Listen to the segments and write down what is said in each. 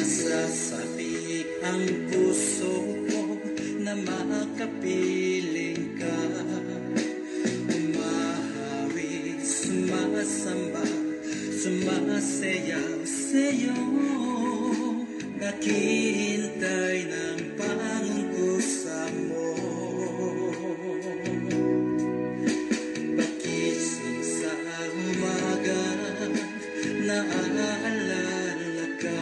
Nasasabik ang puso ko na makapiling ka. Umahawi, sumasamba, sumasayaw sa'yo. Naghihintay ng pangungkusa mo. Pagising sa umaga, naaalala ka.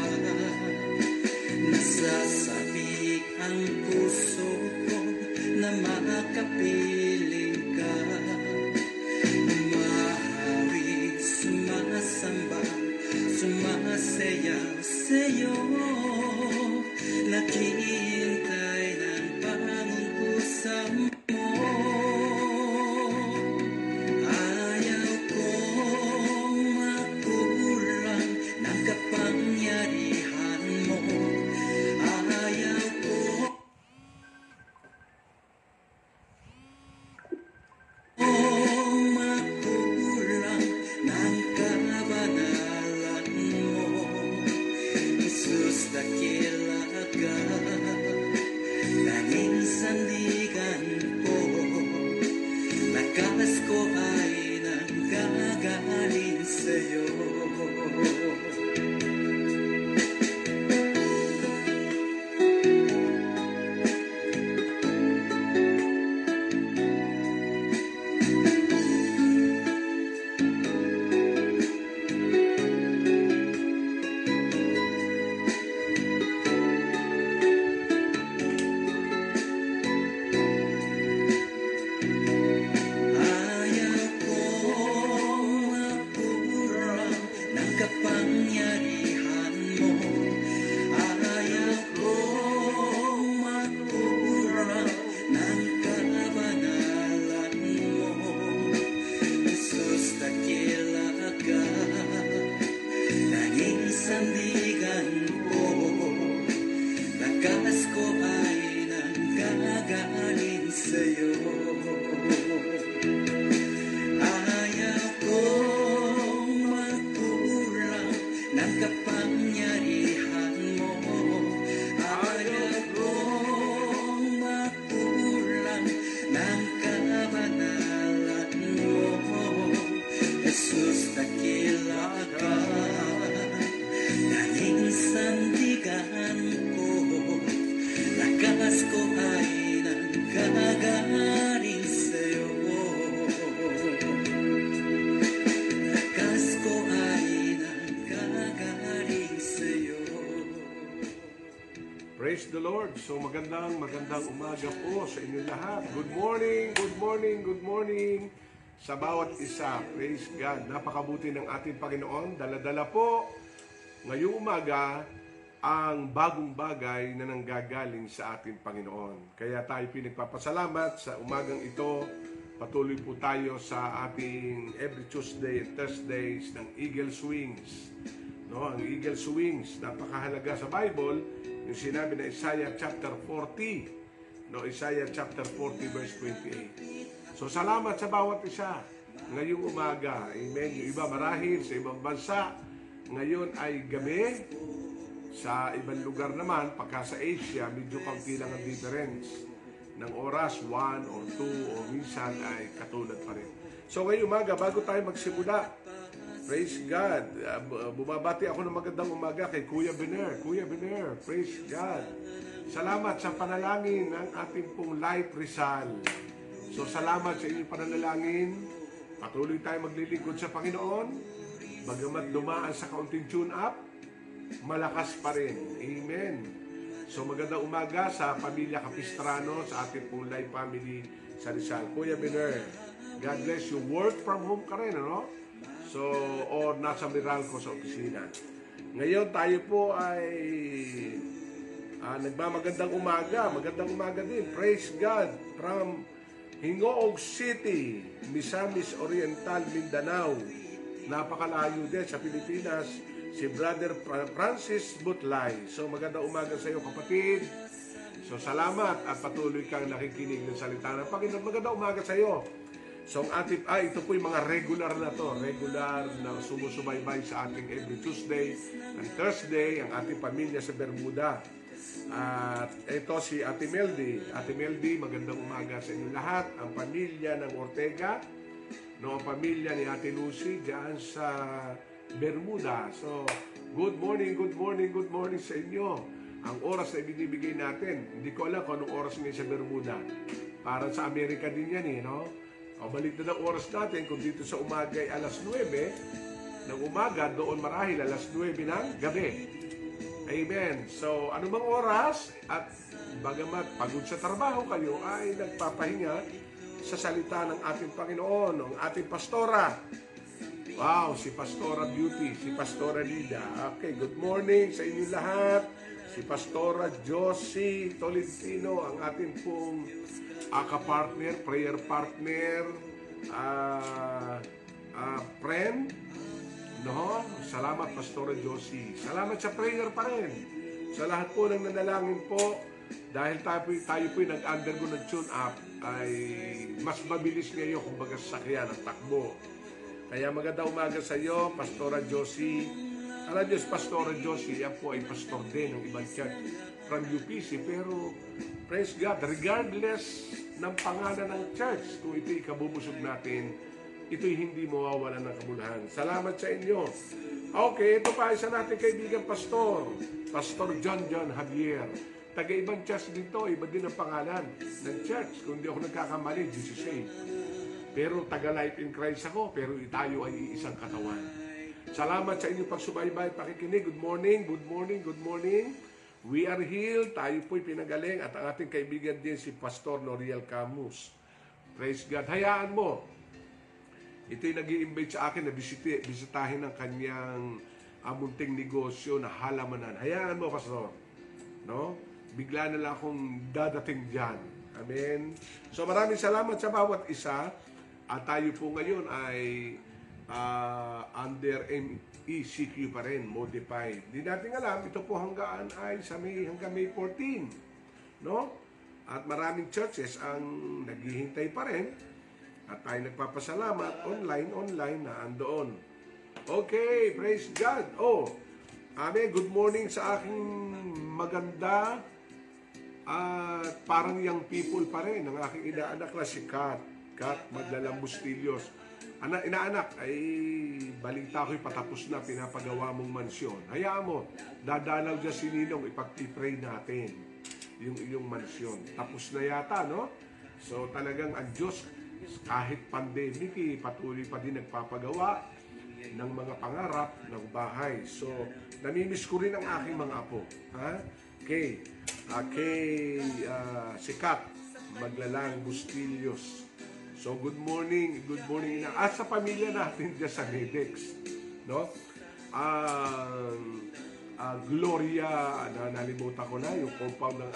Nasasabik ang puso ko na makapiling ka. Umahawi, sumasamba, sumasayaw sa'yo. Naghihintay ng pangungkusa mo. Ayaw kong makulang ng kapangyarihan mo. Ayaw kong makulang ng kabanalan mo. Jesus, dakila ka, tanging sandigan ko. Lakas ko ay nanggagaling sa'yo. Ayaw kong makulang ng kapangyarihan mo. Ayaw kong makulang ng kabanalan mo. Jesus, dakila ka, tanging sandigan ko. Lakas ko ay nanggagaling sa'yo. Ayaw kong makulang ng kapangyarihan mo. Ayaw kong makulang ng kabanalan mo. Jesus, dakila ka, tanging sandigan ko. Lakas ko ay nanggagaling sa'yo. Lakas ko ay nanggagaling sa'yo. Praise the Lord. So magandang umaga po sa inyo lahat. Good morning, good morning, good morning sa bawat isa. Praise God. Napakabuti ng ating Panginoon. Dala-dala po ngayong umaga ang bagong bagay na nanggagaling sa ating Panginoon. Kaya tayo pinagpapasalamat sa umagang ito. Patuloy po tayo sa ating every Tuesday and Thursdays ng Eagle Swings. No, ang Eagle Swings, napakahalaga sa Bible, yung sinabi na Isaiah chapter 40. No, Isaiah chapter 40 verse 28. So salamat sa bawat isa ngayong umaga. Amen. Yung iba marahil sa ibang bansa, ngayon ay gabi. Sa ibang lugar naman, pagka sa Asia, medyo kaunti lang ang difference ng oras, 1 or 2 o minsan ay katulad pa rin. So ngayong umaga, bago tayo magsimula, praise God, bumabati ako ng magandang umaga kay Kuya Bener. Kuya Bener, praise God. Salamat sa panalangin ng ating pong Life Rizal. So salamat sa inyong panalangin. Patuloy tayo maglilingkod sa Panginoon. Bagamat dumaan sa kaunting tune-up, malakas pa rin. Amen. So magandang umaga sa pamilya Capistrano, sa ating pong live family sa Rizal. Kuya Bener, God bless you. Work from home ka rin, ano? So, or nasa Meralco sa opisina. Ngayon tayo po ay nagmamagandang umaga. Magandang umaga din. Praise God. From Hingoog City, Misamis Oriental, Mindanao. Napakalayo din sa Pilipinas. Si Brother Francis Butlay. So magandang umaga sa iyo, kapatid. So salamat at patuloy kang nakikinig ng salita ng Panginoon. Magandang umaga sa iyo. So ang ating, ito po yung mga regular na to. Regular na sumusubaybay sa ating every Tuesday and Thursday, ang ating pamilya sa Bermuda. At ito si Ate Meldy. Ate Meldy, magandang umaga sa inyo lahat. Ang pamilya ng Ortega, no, ang pamilya ni Ate Lucy dyan sa Bermuda. So, good morning sa inyo. Ang oras na ibinibigay natin, hindi ko alam kung anong oras ngayon sa Bermuda. Para sa Amerika din yan no? O, balik na ng oras natin, kung dito sa umaga ay alas 9 ng umaga, doon marahil alas 9 ng gabi. Amen. So, anumang oras at bagamat pagod sa trabaho kayo, ay nagpapahinga sa salita ng ating Panginoon, ng ating pastora. Wow, si Pastora Beauty, si Pastora Lida. Okay, good morning sa inyo lahat. Si Pastora Josie Tolentino, ang ating pong ka-partner, prayer partner, friend. No? Salamat, Pastora Josie. Salamat sa prayer pa rin. Sa lahat po ng nanalangin po, dahil tayo po nag-undergo ng tune-up, ay mas mabilis ngayon kung baga sasakyan at takbo. Kaya magandang umaga sa iyo, Pastora Josie. Alam niyo, Pastora Josie, yan po ay pastor din ng ibang church from UPC. Pero, praise God, regardless ng pangalan ng church, kung ito'y kabubusog natin, ito'y hindi mawawalan ng kabuluhan. Salamat sa inyo. Okay, ito pa, isa natin kaibigan pastor. Pastor John Javier. Taga-ibang church dito, iba din ang pangalan ng church. Kung di ako nagkakamali, 16. Pero taga-Life in Christ ako, pero tayo ay isang katawan. Salamat sa inyong pagsubaybay, pakikinig. Good morning. We are healed. Tayo po'y pinagaling. At ang ating kaibigan din si Pastor Noriel Camus. Praise God. Hayaan mo. Ito'y nag-i-invite sa akin na bisitahin ang kanyang munting negosyo na halamanan. Hayaan mo, Pastor. No? Bigla na lang akong dadating dyan. Amen. So maraming salamat sa bawat isa. At tayo po ngayon ay under MECQ pa rin, modified. Di natin alam, ito po hanggang May 14. No? At maraming churches ang naghihintay pa rin. At tayo nagpapasalamat, online na andoon. Okay, praise God. Amen, good morning sa aking maganda at parang young people pa rin, ang aking inaanak na si Kat Maglalang Bustillos. Inaanak, ay balita ko'y patapos na pinapagawa mong mansyon. Hayaan mo, dadalaw dyan si Ninong, ipag-pray natin yung iyong mansyon. Tapos na yata, no? So talagang ang Diyos, kahit pandemic, patuloy pa din nagpapagawa ng mga pangarap ng bahay. So, namimiss ko rin ang aking mga apo. Si Kat Maglalang Bustillos. So, good morning at sa pamilya natin dyan sa Medex. No? Gloria, nalimutan ko na yung compound ng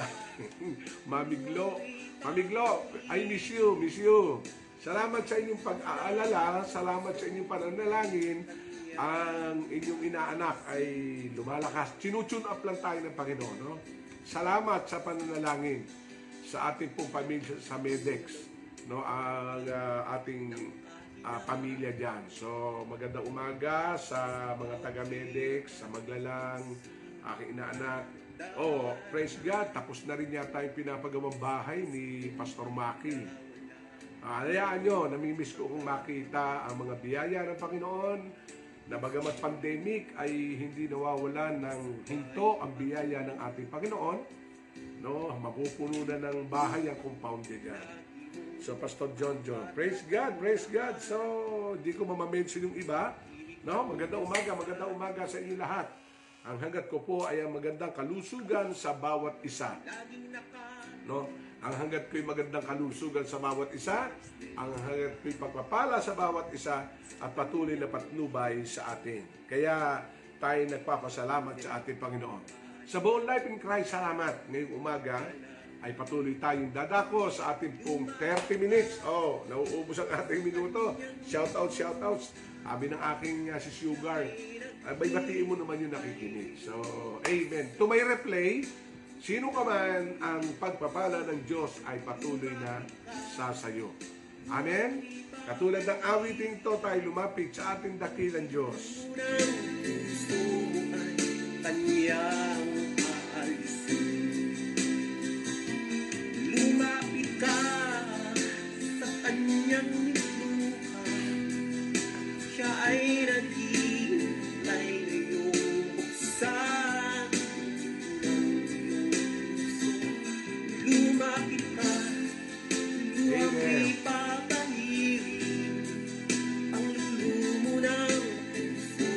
Mami Glo. Mami Glo, I miss you. Salamat sa inyong pag-aalala, salamat sa inyong pananalangin. Ang inyong inaanak ay lumalakas. Tinutune up lang tayo ng Panginoon. No? Salamat sa pananalangin sa ating pong pamilya sa Medex. No, ang ating pamilya dyan. So, magandang umaga sa mga taga-Medex, sa Maglalang, aking inaanak. Praise God, tapos na rin yata yung pinapagawang bahay ni Pastor Maki. Hayaan nyo, namimiss ko kung makita ang mga biyaya ng Panginoon na bagamat pandemic ay hindi nawawalan ng hinto ang biyaya ng ating Panginoon. No, mapupuno na ng bahay ang compound dyan. So, Pastor John, praise God. So, di ko mamamention yung iba. No? Magandang umaga sa inyo lahat. Ang hanggat ko po ay ang magandang kalusugan sa bawat isa. No? Ang hanggat ko'y magandang kalusugan sa bawat isa, ang hanggat ko'y pagpapala sa bawat isa, at patuloy na patnubay sa atin. Kaya tayo nagpapasalamat sa ating Panginoon. Sa buong Life in Christ, salamat. Ngayong umaga, ay patuloy tayong dadako sa ating pong 30 minutes. Nauubos ang ating minuto. Shoutouts. Sabi ng aking si Sugar, batiin mo naman yung nakikinig. So, amen. To may replay, sino ka man ang pagpapala ng Diyos ay patuloy na sasayo. Amen? Katulad ng awiting to, tayo lumapit sa ating dakilang Diyos. Unang puso ay kanyang aalisin. Lumapit ka sa kanyang niluha. Siya ay naghihintay na iyong buksan ng iyong puso. Lumapit ka, luwang ipapahiri. Ang lumo ng puso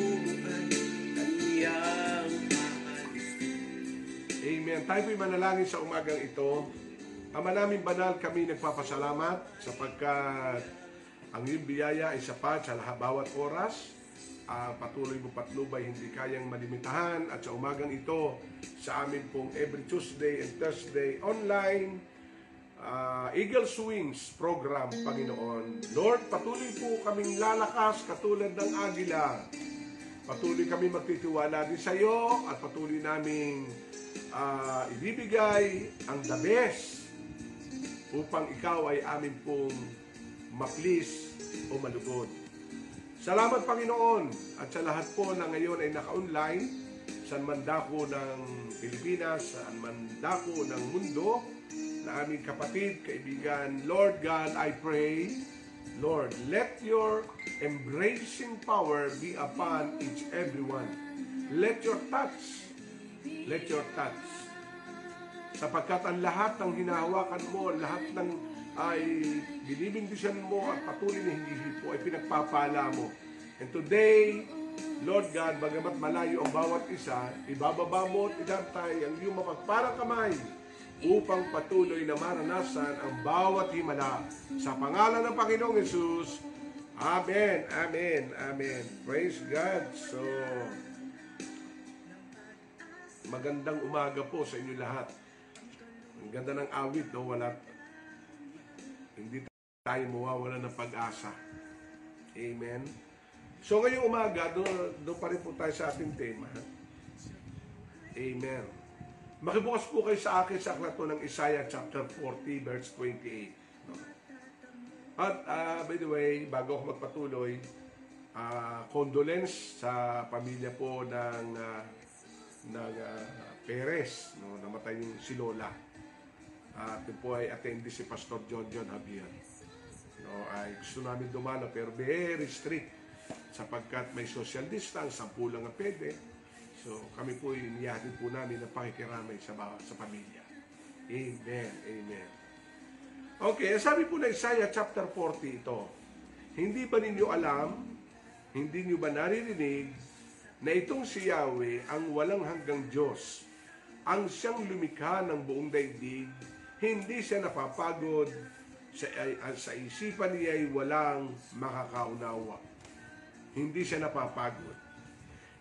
ay kanyang aalisin. Amen. Tayo po'y manalangin sa umagang ito. Ama namin banal, kami nagpapasalamat sapagkat ang iyong biyaya ay sapat sa bawat oras. Patuloy mo patnubay, hindi kayang malimitahan. At sa umagang ito, sa amin pong every Tuesday and Thursday online, Eagle Swings program, Panginoon. Lord, patuloy po kaming lalakas katulad ng agila. Patuloy kami magtitiwala din sa iyo at patuloy naming ibibigay ang the best upang ikaw ay amin pong ma-please o malugod. Salamat, Panginoon, at sa lahat po na ngayon ay naka-online, saan man dako ng Pilipinas, saan man dako ng mundo, na aming kapatid, kaibigan, Lord God, I pray, Lord, let your embracing power be upon each everyone. Let your touch, sapagkat ang lahat ng hinahawakan mo, lahat ng ay binibindisyan mo at patuloy na hindi po ay pinagpapala mo. And today, Lord God, bagamat malayo ang bawat isa, ibababa mo at idantay ang iyong mapagparang kamay upang patuloy na maranasan ang bawat himala. Sa pangalan ng Panginoong Yesus, Amen, Amen, Amen. Praise God. So, magandang umaga po sa inyo lahat. Ang ganda ng awit, no? Hindi tayo mawawala ng pag-asa. Amen. So ngayong umaga, doon pa rin po tayo sa ating tema. Amen. Makibukas po kayo sa akin sa aklat ng Isaiah chapter 40 verse 28. No? At by the way, bago ako magpatuloy, condolence sa pamilya po ng Perez, no? Namatay yung si Lola. Ito po ay attendee si Pastor John Javier. No, ay gusto namin dumalo pero very strict sapagkat may social distance, 10 lang ang pwede. So kami po iniyahin po namin ng pakikiramay sa pamilya. Amen, amen. Okay, sabi po na Isaiah chapter 40 ito. Hindi ba ninyo alam, hindi niyo ba naririnig na itong si Yahweh ang walang hanggang Diyos, ang siyang lumikha ng buong daigdig? Hindi siya napapagod, sa isipan niya ay walang makakaunawa. Hindi siya napapagod.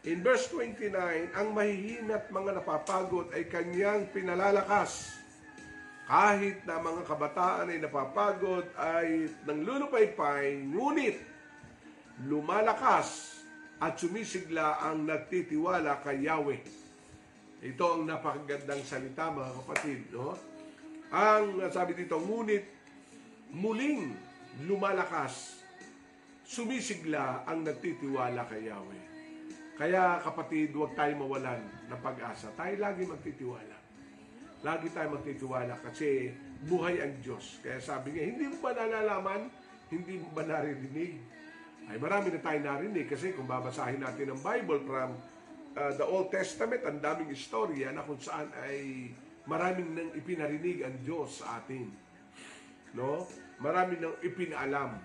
In verse 29, ang mahihina't mga napapagod ay kanyang pinalalakas. Kahit na mga kabataan ay napapagod ay nanglulupaypay, ngunit lumalakas at sumisigla ang nagtitiwala kay Yahweh. Ito ang napakagandang salita, mga kapatid, no? Ang sabi dito, ngunit muling lumalakas, sumisigla ang nagtitiwala kay Yahweh. Kaya kapatid, huwag tayo mawalan ng pag-asa. Tayo lagi magtitiwala. Lagi tayo magtitiwala kasi buhay ang Diyos. Kaya sabi niya, hindi mo ba nalalaman? Hindi mo ba naririnig? Ay marami na tayo narinig kasi kung babasahin natin ang Bible from the Old Testament, ang daming istorya na kung saan ay maraming nang ipinarinig ang Diyos sa atin. No? Maraming nang ipinaalam.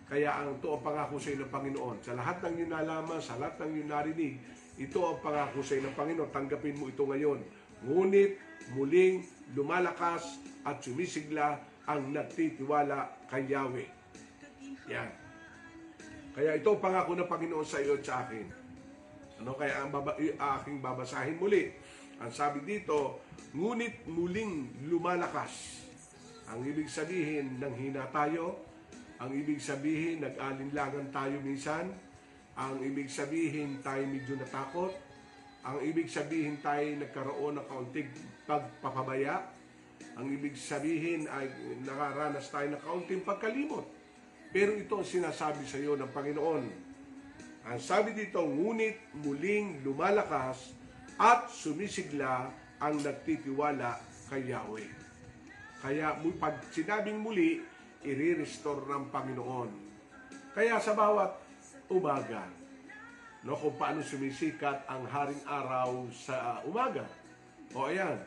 Kaya ito ang pangako sa iyo ng Panginoon. Sa lahat ng iyong nalaman, sa lahat ng iyong narinig, ito ang pangako sa iyo ng Panginoon. Tanggapin mo ito ngayon. Ngunit muling lumalakas at sumisigla ang nagtitiwala kay Yahweh. Yan. Kaya ito ang pangako ng Panginoon sa iyo at sa akin. Ano kaya ang aking babasahin muli? Ang sabi dito, ngunit muling lumalakas. Ang ibig sabihin, nanghina tayo. Ang ibig sabihin, nag-alinlangan tayo minsan. Ang ibig sabihin, tayo medyo natakot. Ang ibig sabihin, tayo nagkaroon ng kaunting pagpapabaya. Ang ibig sabihin ay nakaranas tayo ng kaunting pagkalimot. Pero ito ang sinasabi sa iyo ng Panginoon. Ang sabi dito, ngunit muling lumalakas at sumisigla ang nagtitiwala kay Yahweh. Kaya pag sinabing muli, i-restore ng Panginoon. Kaya sa bawat umaga, kung paano sumisikat ang haring araw sa umaga. O ayan,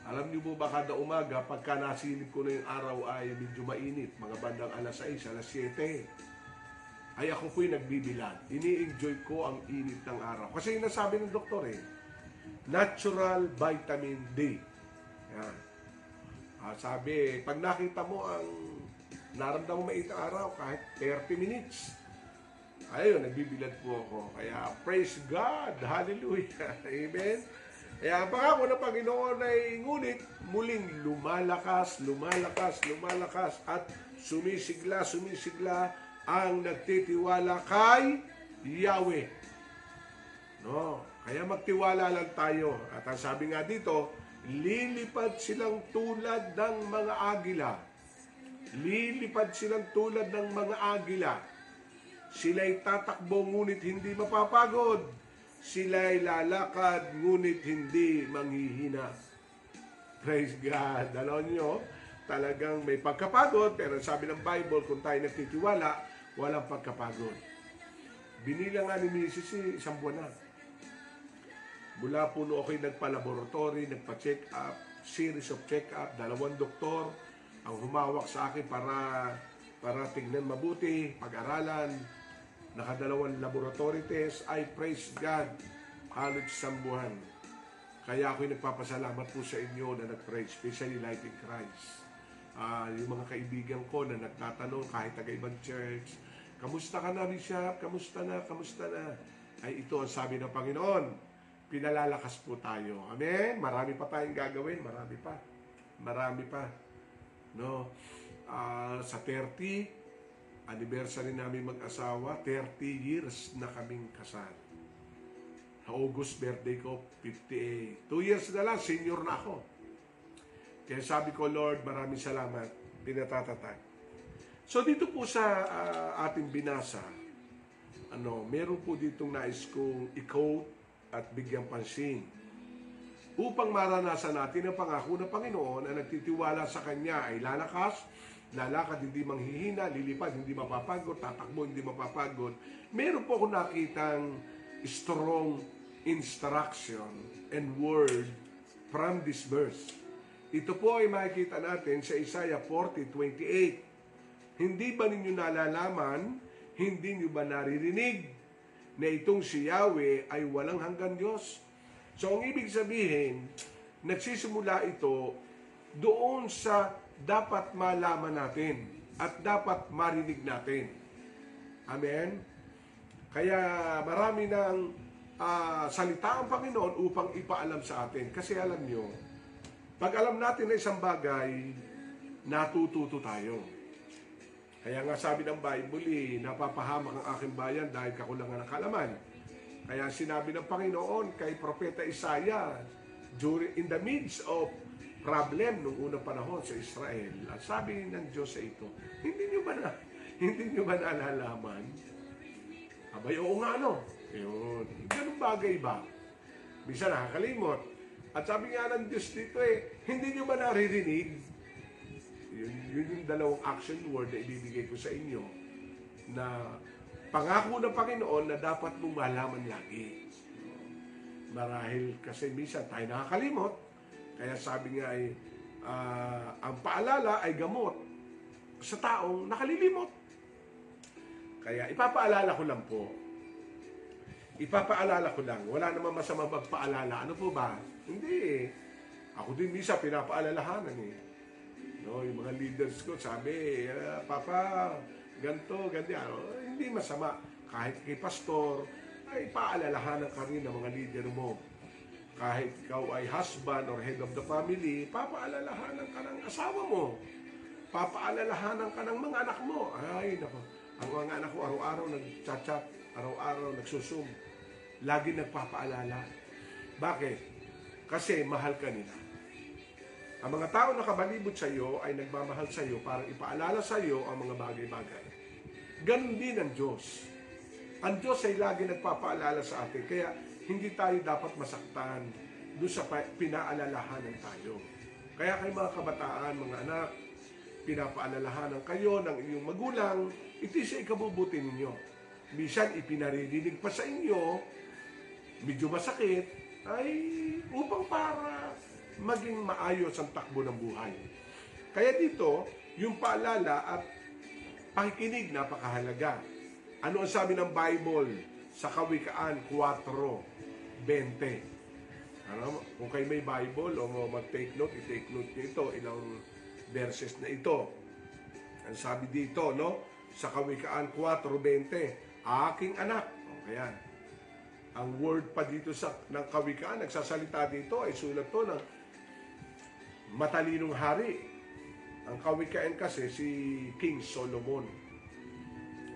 alam niyo po ba kada umaga, pagka nasilip ko na yung araw ay medyo mainit, mga bandang alas 6, alas 7, ay ako po'y nagbibilang. Ini-enjoy ko ang init ng araw. Kasi yung nasabi ng doktor natural vitamin D. Yan. Sabi, pag nakita mo ang naramdaman mo mainit ang araw, kahit 30 minutes, ayun, nagbibilad po ako. Kaya, praise God! Hallelujah! Amen! Kaya, ang pangako ng Panginoon ay ngunit muling lumalakas at sumisigla ang nagtitiwala kay Yahweh. No? Kaya magtiwala lang tayo. At ang sabi nga dito, lilipad silang tulad ng mga agila. Lilipad silang tulad ng mga agila. Sila'y tatakbo ngunit hindi mapapagod. Sila'y lalakad ngunit hindi manghihina. Praise God. Alam nyo, talagang may pagkapagod. Pero sabi ng Bible, kung tayo nagtitiwala, walang pagkapagod. Binila nga ni Mrs. isang buwan na. Mula po no ako'y nagpa-laboratory, nagpa-check up, series of check up, 2 doktor ang humawak sa akin para tignan mabuti, pag-aralan. Nakadalawang laboratory test. I praise God. Halos isang buwan. Kaya ako'y nagpapasalamat po sa inyo na nag-pray, especially Life in Christ. Yung mga kaibigan ko na nagtatanong kahit taga-ibang church, kamusta ka na, Bishop? Kamusta na? Ay ito ang sabi ng Panginoon. Pinalalakas po tayo. Amen? Marami pa tayong gagawin. Marami pa. No? Sa 30, anniversary namin mag-asawa, 30 years na kaming kasal. Sa August, birthday ko, 58. 2 years na lang, senior na ako. Kaya sabi ko, Lord, maraming salamat. Pinatatatag. So dito po sa ating binasa, meron po ditong nais kong i-quote at bigyang pansin. Upang maranasan natin ang pangako ng Panginoon na nagtitiwala sa Kanya ay lalakas, lalakad hindi manghihina, lilipad hindi mapapagod, tatakbo hindi mapapagod. Meron po akong nakitang strong instruction and word from this verse. Ito po ay makikita natin sa Isaiah 40:28. Hindi ba ninyo nalalaman, hindi niyo ba naririnig na itong si Yahweh ay walang hanggang Diyos? So, ang ibig sabihin, nagsisimula ito doon sa dapat malaman natin at dapat marinig natin. Amen? Kaya marami ng salita ang Panginoon upang ipaalam sa atin. Kasi alam nyo, pag alam natin na isang bagay, natututo tayo. Kaya nga sabi ng Bible, napapahamak ang aking bayan dahil kakulangan ng kaalaman. Kaya sinabi ng Panginoon kay Propeta Isaiah, in the midst of problem nung unang panahon sa Israel, at sabi ng Diyos sa ito, hindi nyo ba nalalaman? Abay, oo nga Yun. Ganun bagay ba? Bisa nakakalimot. At sabi nga ng Diyos dito hindi nyo ba naririnig? Yun yung dalawang action word na ibibigay ko sa inyo na pangako ng Panginoon na dapat mong malaman lagi. Marahil kasi minsan tayo nakakalimot. Kaya sabi nga ang paalala ay gamot sa taong nakalilimot. Kaya ipapaalala ko lang po. Wala namang masama magpaalala. Ano po ba? Hindi Ako din minsan pinapaalalahanan No, yung mga leaders ko sabi, Papa, ganito, ganyan. Hindi masama. Kahit kay pastor, ay paalalahanan ka rin ng mga leader mo. Kahit ikaw ay husband or head of the family, papaalalahanan ka ng asawa mo. Papaalalahanan ka ng mga anak mo. Ay, nako. Ang mga anak ko araw-araw nag-chat-chat, araw-araw nagsusum. Lagi nagpapaalala. Bakit? Kasi mahal ka nila. Ang mga tao na kabalibot sa iyo ay nagmamahal sa iyo para ipaalala sa iyo ang mga bagay-bagay. Ganon din ang Diyos. Ang Diyos ay lagi nagpapaalala sa atin, kaya hindi tayo dapat masaktan doon sa pinaalalahanan tayo. Kaya kayo mga kabataan, mga anak, pinapaalalahanan kayo ng inyong magulang, ito sa ikabubuti ninyo. Minsan ipinaririnig pa sa inyo, medyo masakit, ay upang para maging maayos ang takbo ng buhay. Kaya dito, yung paalala at pakikinig napakahalaga. Ano ang sabi ng Bible sa Kawikaan 4:20? Ano, kung kayo may Bible o mag-take note, i-take note nyo ito, ilang verses na ito. Ang sabi dito, no? Sa Kawikaan 4:20, aking anak. O, kaya, ang word pa dito ng Kawikaan, nagsasalita dito, ay sulat to ng matalinong hari. Ang Kawikaan kasi si King Solomon.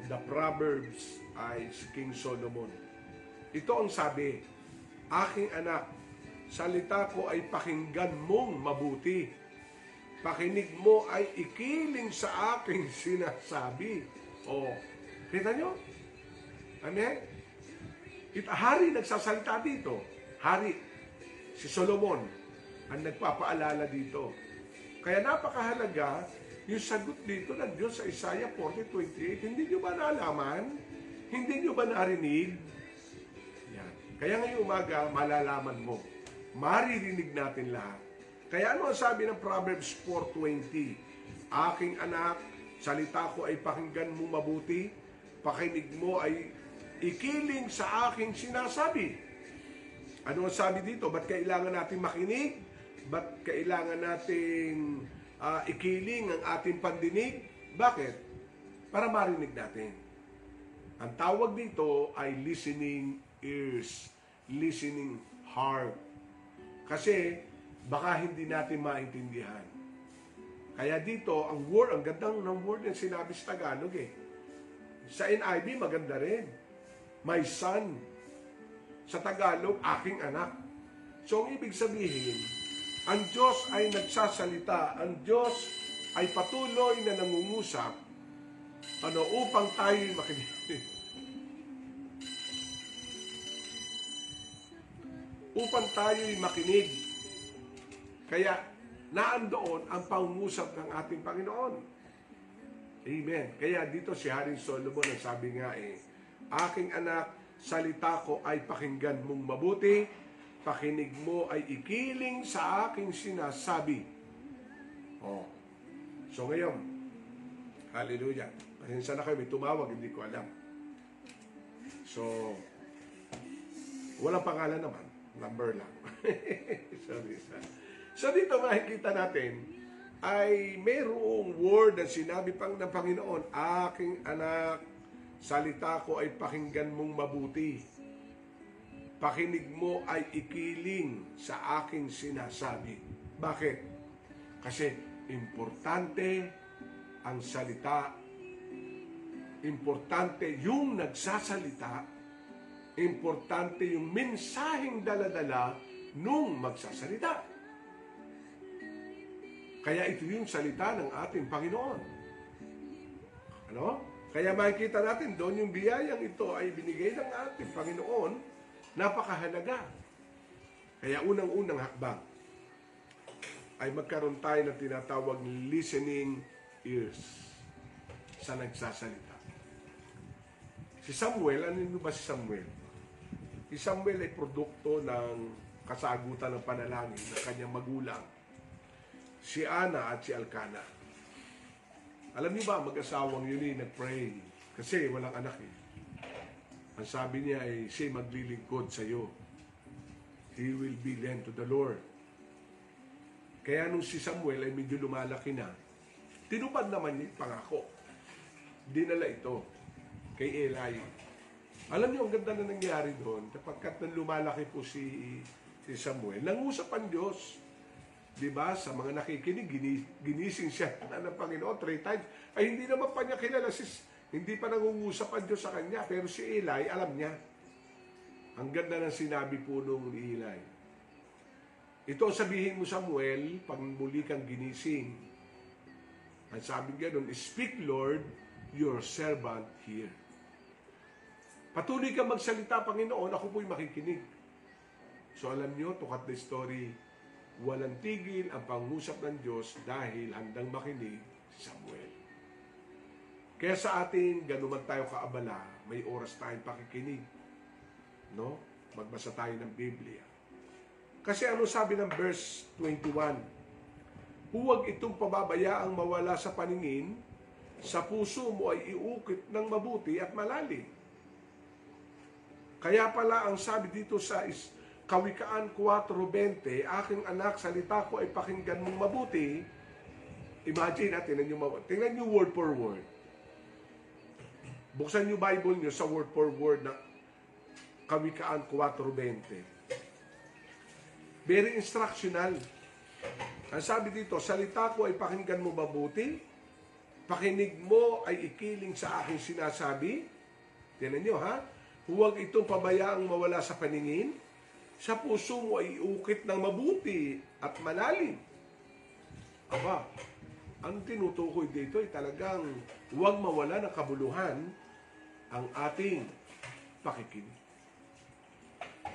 The Proverbs ay si King Solomon. Ito ang sabi, aking anak, salita ko ay pakinggan mong mabuti. Pakinig mo ay ikiling sa aking sinasabi. O, kita nyo? Amen? Hari nagsasalita dito. Hari, si Solomon, ang nagpapaalala dito. Kaya napakahalaga yung sagot dito ng Diyos sa Isaiah 40:28. Hindi nyo ba naalaman? Hindi nyo ba narinig? Yan. Kaya ngayong umaga, malalaman mo. Maririnig natin lahat. Kaya ano ang sabi ng Proverbs 4:20? Aking anak, salita ko ay pakinggan mo mabuti, pakinig mo ay ikiling sa aking sinasabi. Ano ang sabi dito? Ba't kailangan natin makinig? Ba't kailangan natin ikiling ang ating pandinig? Bakit? Para marinig natin. Ang tawag dito ay listening ears, listening heart. Kasi baka hindi natin maintindihan. Kaya dito, ang gandang ng word na sinabi sa Tagalog eh. Sa NIV, maganda rin. My son. Sa Tagalog, aking anak. So, ang ibig sabihin, ang Diyos ay nagsasalita. Ang Diyos ay patuloy na nangungusap upang tayo'y makinig. Upang tayo'y makinig. Kaya, naandoon ang pangungusap ng ating Panginoon. Amen. Kaya dito si Haring Solomon, ang sabi nga aking anak, salita ko ay pakinggan mong mabuti, pakinig mo ay ikiling sa aking sinasabi. Oh. So ngayon, hallelujah. Pasensya na kayo, may tumawag, hindi ko alam. So, walang pangalan naman. Number lang. Sorry. So dito makikita natin, ay mayroong word na sinabi pang ng Panginoon, aking anak, salita ko ay pakinggan mong mabuti. Pakinig mo ay ikiling sa aking sinasabi. Bakit? Kasi importante ang salita. Importante yung nagsasalita. Importante yung mensaheng daladala nung magsasalita. Kaya ito yung salita ng ating Panginoon. Ano? Kaya makikita natin doon yung biyayang ito ay binigay ng ating Panginoon, napakahalaga. Kaya unang-unang hakbang ay magkaroon tayo ng tinatawag listening ears sa nagsasalita. Si Samuel, ano ba si Samuel? Si Samuel ay produkto ng kasagutan ng panalangin ng kanyang magulang, si Ana at si Elkanah. Alam niyo ba, mag-asawang yun nag-pray kasi walang anak eh. Ang sabi niya ay, siya maglilingkod sa iyo. He will be lent to the Lord. Kaya nung si Samuel ay medyo lumalaki na, tinupad naman niya yung pangako. Dinala ito kay Eli. Alam niyo, ang ganda na nangyari doon, kapagkat nang lumalaki po si Samuel, nangusap ang Diyos. Diba? Sa mga nakikinig, ginising siya ng Panginoon 3 times. Ay hindi naman pa niya kilala, hindi pa nangungusap ang Diyos sa kanya. Pero si Eli, alam niya. Ang ganda ng sinabi po nung ni Eli. Ito ang sabihin mo, Samuel, pag muli kang ginising. Ang sabi ganoon, speak Lord, your servant here. Patuloy kang magsalita, Panginoon, ako po'y makikinig. So alam nyo, to cut the story, walang tigil ang pangusap ng Diyos dahil handang makinig si Samuel. Kaya sa atin, gano'n man tayo kaabala, may oras tayong pakikinig. No? Magbasa tayo ng Biblia. Kasi ano sabi ng verse 21? Huwag itong pababayaang mawala sa paningin, sa puso mo ay iukit ng mabuti at malalim. Kaya pala ang sabi dito sa Kawikaan 4:20, aking anak, salita ko ay pakinggan mong mabuti. Imagine natin, tingnan nyo word for word. Buksan nyo Bible nyo sa word for word na Kawikaan 4:20. Very instructional. Ang sabi dito, salita ko ay pakinggan mo mabuti, pakinig mo ay ikiling sa aking sinasabi. Tingnan nyo ha, huwag itong pabayaang mawala sa paningin, sa puso mo ay iukit ng mabuti at malalim. Aba, ang tinutukoy dito ay talagang huwag mawala ng kabuluhan ang ating pakikinig.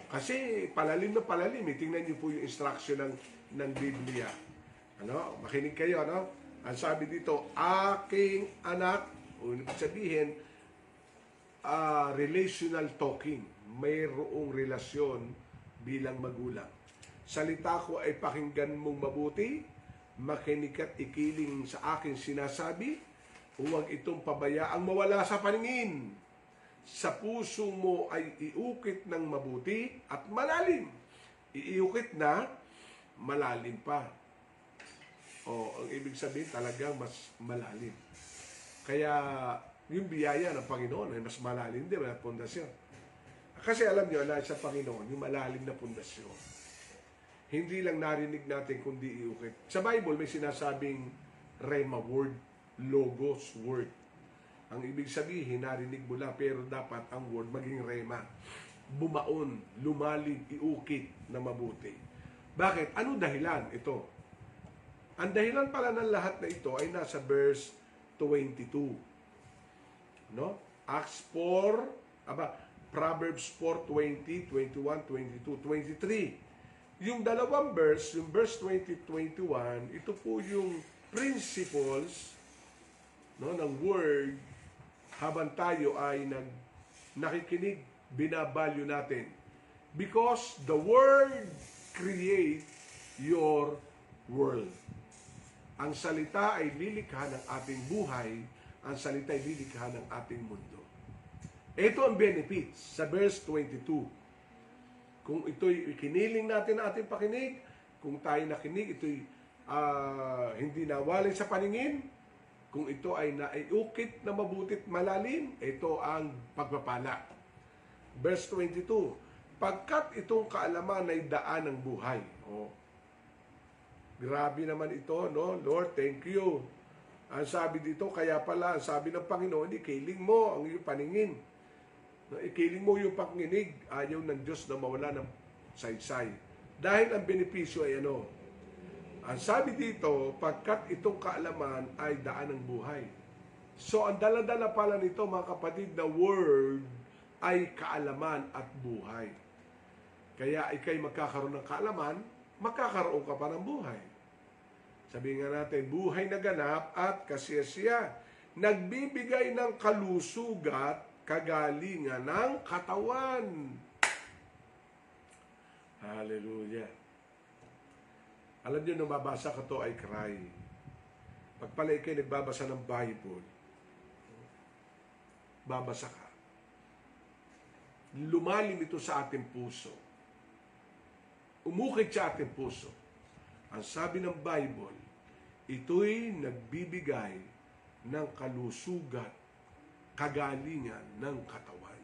Kasi palalim na palalim. Tingnan niyo po yung instruction ng Biblia. Ano? Makinig kayo, ano? Ang sabi dito, aking anak, o ibig sabihin, relational talking. Mayroong relasyon bilang magulang. Salita ko ay pakinggan mong mabuti, makinig at ikiling sa aking sinasabi, huwag itong pabayaang mawala sa paningin. Sa puso mo ay iukit ng mabuti at malalim. Iukit na, malalim pa. O, ang ibig sabihin talagang mas malalim. Kaya, yung biyaya ng Panginoon ay mas malalim din na pundasyon. Kasi alam nyo, na sa Panginoon, yung malalim na pundasyon. Hindi lang narinig natin kundi iukit. Sa Bible, may sinasabing Rhema word, Logos word. Ang ibig sabihin, narinig mo lang, pero dapat ang word maging rema. Bumaon, lumalig, iukit na mabuti. Bakit? Ano dahilan ito? Ang dahilan pala ng lahat na ito ay nasa verse 22. No? Acts 4, Proverbs 4:20, 21, 22, 23. Yung dalawang verse, yung verse 20, 21, ito po yung principles, no, ng word habang tayo ay nakikinig, binavalue natin. Because the word create your world. Ang salita ay lilikha ng ating buhay, ang salita ay lilikha ng ating mundo. Ito ang benefits sa verse 22. Kung ito'y ikiniling natin na ating pakinig, kung tayo nakinig, ito'y hindi nawalay sa paningin, kung ito ay naiukit na mabutit malalim, ito ang pagpapala. Verse 22, pagkat itong kaalaman ay daan ng buhay. Oh, grabe naman ito, no? Lord, thank you. Ang sabi dito, kaya pala, ang sabi ng Panginoon, ikiling mo ang iyong paningin. No, ikiling mo yung pakinig, ayaw ng Diyos na mawala ng saysay. Dahil ang benepisyo ay ano? Ang sabi dito, pagkat itong kaalaman ay daan ng buhay. So, ang dala-dala pala nito, mga kapatid, na word ay kaalaman at buhay. Kaya ikay magkakaroon ng kaalaman, magkakaroon ka pa ng buhay. Sabihin nga natin, buhay na ganap at kasiyasiya. Nagbibigay ng kalusugat, kagalingan ng katawan. Hallelujah. Alam niyo, nung mabasa ko to, I cry. Pag pala ikay nagbabasa ng Bible, babasa ka. Lumalim ito sa ating puso. Umukit sa ating puso. Ang sabi ng Bible, ito'y nagbibigay ng kalusugat, kagalingan ng katawan.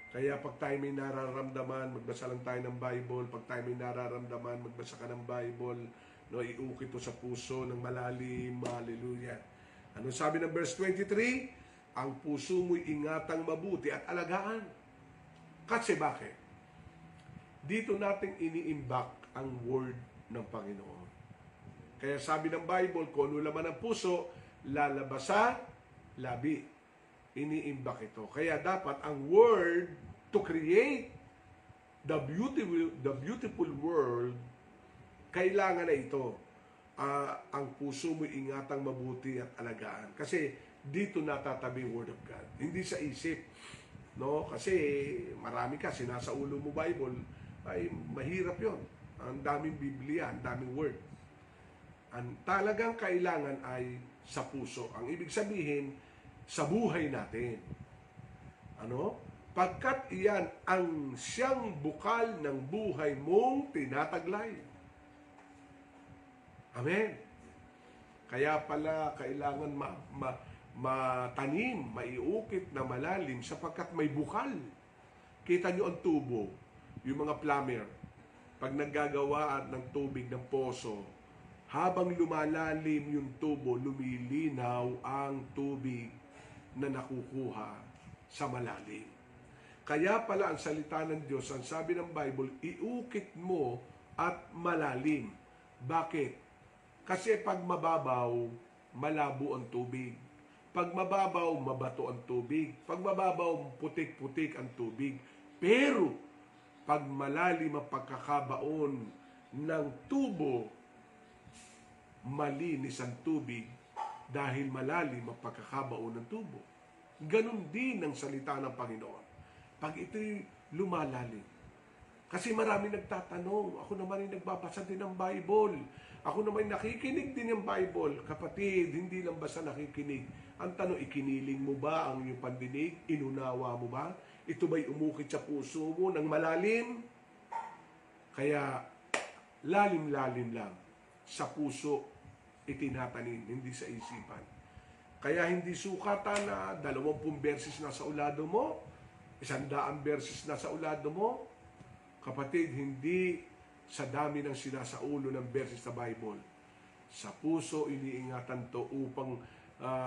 Kaya pag tayo may nararamdaman, magbasa lang tayo ng Bible. Pag tayo may nararamdaman, magbasa ka ng Bible. No, iukit ito sa puso ng malalim. Hallelujah. Ano sabi ng verse 23? Ang puso mo'y ingatang mabuti at alagaan. Kasi bakit? Dito natin iniimbak ang word ng Panginoon. Kaya sabi ng Bible, kung ano laman ng puso, lalabas sa labi. Iniimbak ito. Kaya dapat ang word to create the beautiful world, kailangan na ito. Ang puso mo ingatang mabuti at alagaan. Kasi dito natatabi yung Word of God. Hindi sa isip. No? Kasi marami ka, sinasaulo mo Bible, ay mahirap yon. Ang daming Biblia, ang daming Word. Ang talagang kailangan ay sa puso. Ang ibig sabihin, sa buhay natin. Ano? Pagkat iyan ang siyang bukal ng buhay mong tinataglay. Amen. Kaya pala kailangan matanim, maiukit na malalim sapagkat may bukal. Kita nyo ang tubo, yung mga plumber, pag naggagawa ng tubig ng poso, habang lumalalim yung tubo, lumilinaw ang tubig na nakukuha sa malalim. Kaya pala ang salita ng Diyos, ang sabi ng Bible, iukit mo at malalim. Bakit? Kasi pag mababaw, malabo ang tubig. Pag mababaw, mabato ang tubig. Pag mababaw, putik-putik ang tubig. Pero, pag malalim ang pagkakabaon ng tubo, malinis ang tubig dahil malalim ang pagkakabaon ng tubo. Ganon din ang salita ng Panginoon. Pag ito'y lumalalim. Kasi marami nagtatanong, ako naman ay nagbabasa din ng Bible. Ako naman nakikinig din ng Bible. Kapatid, hindi lang basta nakikinig. Ang tanong, ikiniling mo ba ang iyong pandinig? Inunawa mo ba? Ito ba'y umukit sa puso mo ng malalim? Kaya, lalim-lalim lang. Sa puso, itinatanim, hindi sa isipan. Kaya hindi sukatan na 20 verses na sa ulado mo, 100 verses na sa ulado mo. Kapatid, hindi sa dami ng sinasaulo ng verses sa Bible. Sa puso, iniingatan to upang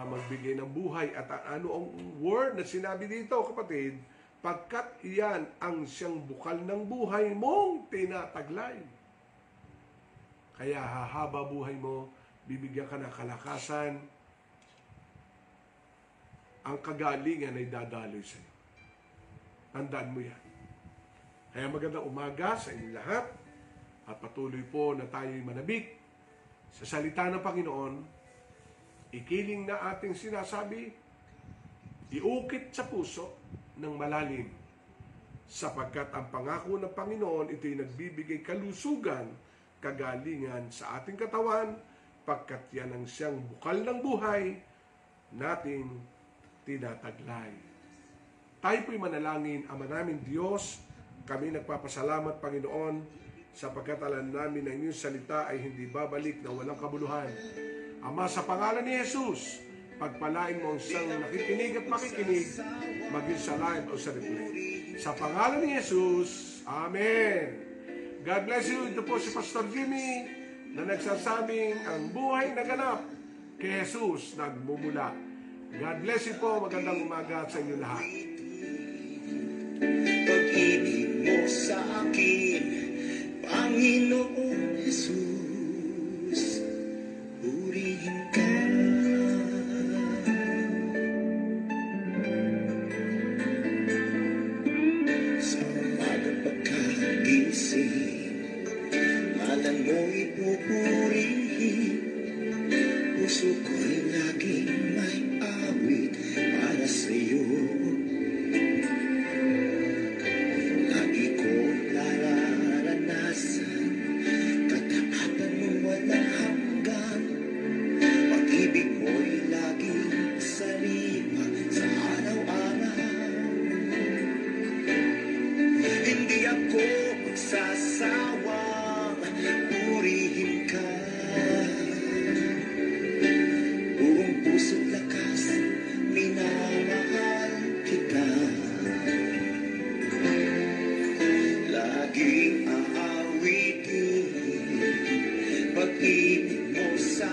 magbigay ng buhay. At ano ang word na sinabi dito, kapatid? Pagkat iyan ang siyang bukal ng buhay mong tinataglay. Kaya hahaba buhay mo, bibigyan ka ng kalakasan, ang kagalingan ay dadaloy sa iyo. Tandaan mo yan. Kaya magandang umaga sa inyong lahat at patuloy po na tayo'y manabik sa salita ng Panginoon. Ikiling na ating sinasabi, iukit sa puso ng malalim sapagkat ang pangako ng Panginoon ito'y nagbibigay kalusugan, kagalingan sa ating katawan pagkat yan ang siyang bukal ng buhay nating tinataglay. Tayo po'y manalangin. Ama namin Diyos, kami nagpapasalamat Panginoon sapagkat alam namin na inyong salita ay hindi babalik na walang kabuluhan. Ama, sa pangalan ni Jesus, pagpalain mo ang siyang nakikinig at makikinig, maging sa live o sa replay. Sa pangalan ni Jesus, Amen. God bless you. Ito po si Pastor Jimmy na nagsasabing ang buhay na ganap kay Jesus nagmumula. God bless you po. Magandang umaga sa inyo lahat. Pag-ibig mo sa akin, Panginoon Jesus, purihin ka. Sa umaga pagkagising, ngalan mo'y pupurihin. Puso ko'y laging may awit para sa'yo. Lagi ko nararanasan katapatan mo walang hanggan. Pag-ibig mo'y laging sariwa sa araw-araw. Hindi ako magsasawang purihin ka. Buong puso't lakas, minamahal kita. Laging aawitin pag-ibig mo sa